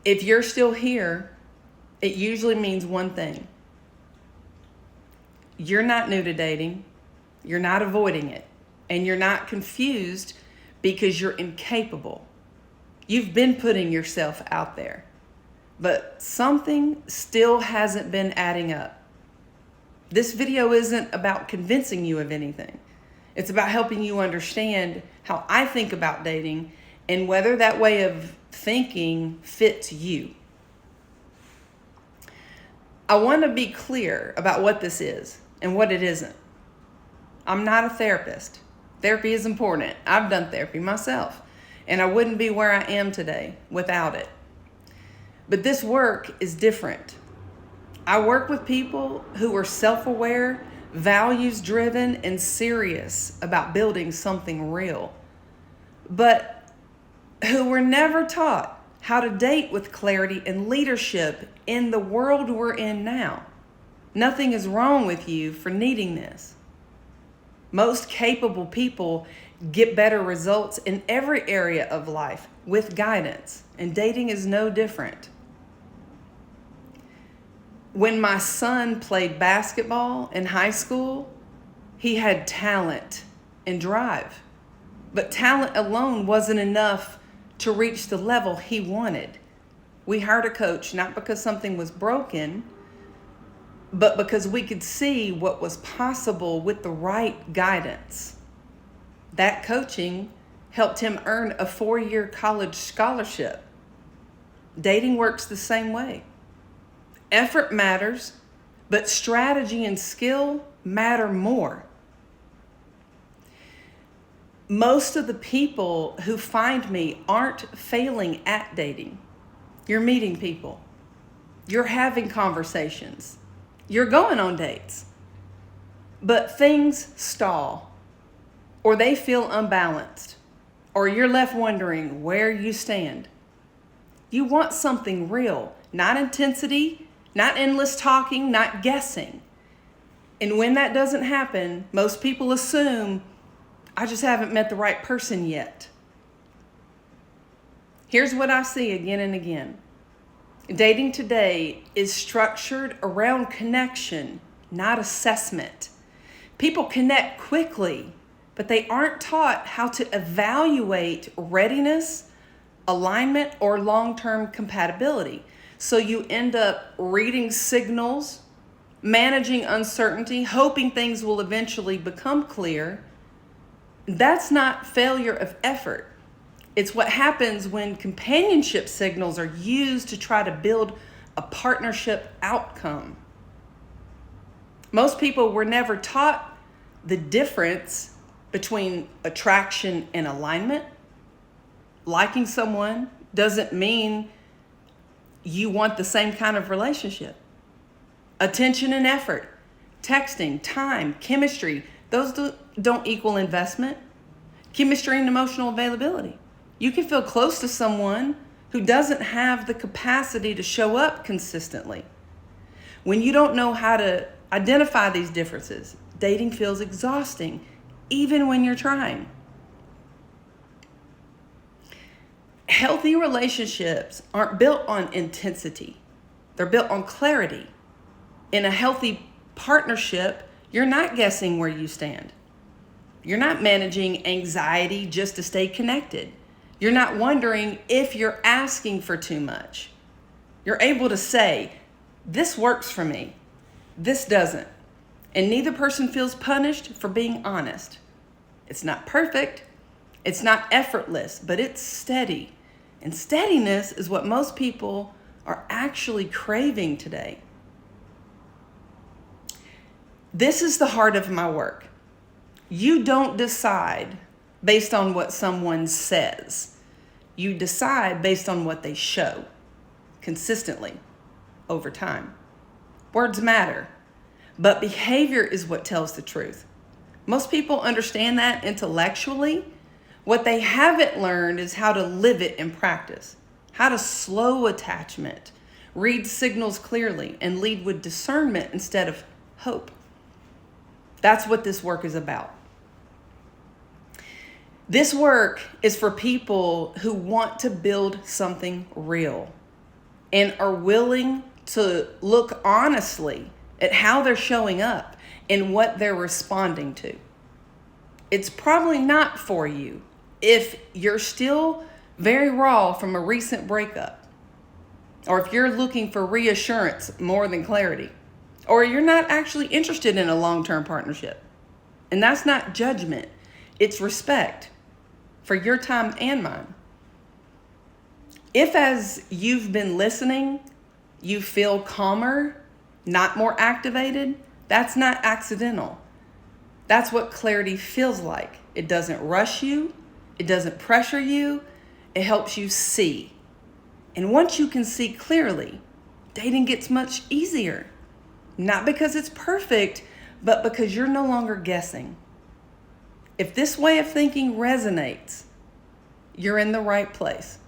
If you're still here, it usually means one thing. You're not new to dating. You're not avoiding it. And you're not confused because you're incapable. You've been putting yourself out there. But something still hasn't been adding up. This video isn't about convincing you of anything. It's about helping you understand how I think about dating and whether that way of thinking fits you. I want to be clear about what this is and what it isn't. I'm not a therapist. Therapy is important. I've done therapy myself, and I wouldn't be where I am today without it. But this work is different. I work with people who are self-aware, values-driven, and serious about building something real, but who were never taught how to date with clarity and leadership in the world we're in now. Nothing is wrong with you for needing this. Most capable people get better results in every area of life with guidance, and dating is no different. When my son played basketball in high school, he had talent and drive, but talent alone wasn't enough to reach the level he wanted. We hired a coach not because something was broken, but because we could see what was possible with the right guidance. That coaching helped him earn a 4-year college scholarship. Dating works the same way. Effort matters, but strategy and skill matter more. Most of the people who find me aren't failing at dating. You're meeting people. You're having conversations. You're going on dates. But things stall, or they feel unbalanced, or you're left wondering where you stand. You want something real, not intensity, not endless talking, not guessing. And when that doesn't happen, most people assume, I just haven't met the right person yet. Here's what I see again and again. Dating today is structured around connection, not assessment. People connect quickly, but they aren't taught how to evaluate readiness, alignment, or long-term compatibility. So you end up reading signals, managing uncertainty, hoping things will eventually become clear. That's not failure of effort. It's what happens when companionship signals are used to try to build a partnership outcome. Most people were never taught the difference between attraction and alignment. Liking someone doesn't mean you want the same kind of relationship. Attention and effort, texting, time, chemistry, those don't equal investment. Chemistry and emotional availability. You can feel close to someone who doesn't have the capacity to show up consistently. When you don't know how to identify these differences, dating feels exhausting, even when you're trying. Healthy relationships aren't built on intensity. They're built on clarity. In a healthy partnership, you're not guessing where you stand. You're not managing anxiety just to stay connected. You're not wondering if you're asking for too much. You're able to say, this works for me, this doesn't. And neither person feels punished for being honest. It's not perfect, it's not effortless, but it's steady. And steadiness is what most people are actually craving today. This is the heart of my work. You don't decide based on what someone says. You decide based on what they show consistently over time. Words matter, but behavior is what tells the truth. Most people understand that intellectually. What they haven't learned is how to live it in practice, how to slow attachment, read signals clearly, and lead with discernment instead of hope. That's what this work is about. This work is for people who want to build something real. and are willing to look honestly at how they're showing up and what they're responding to. It's probably not for you if you're still very raw from a recent breakup, or if you're looking for reassurance more than clarity, or you're not actually interested in a long-term partnership. And that's not judgment, it's respect for your time and mine. If, as you've been listening, you feel calmer, not more activated, that's not accidental. That's what clarity feels like. It doesn't rush you, it doesn't pressure you, it helps you see. And once you can see clearly, dating gets much easier. Not because it's perfect, but because you're no longer guessing. If this way of thinking resonates, you're in the right place.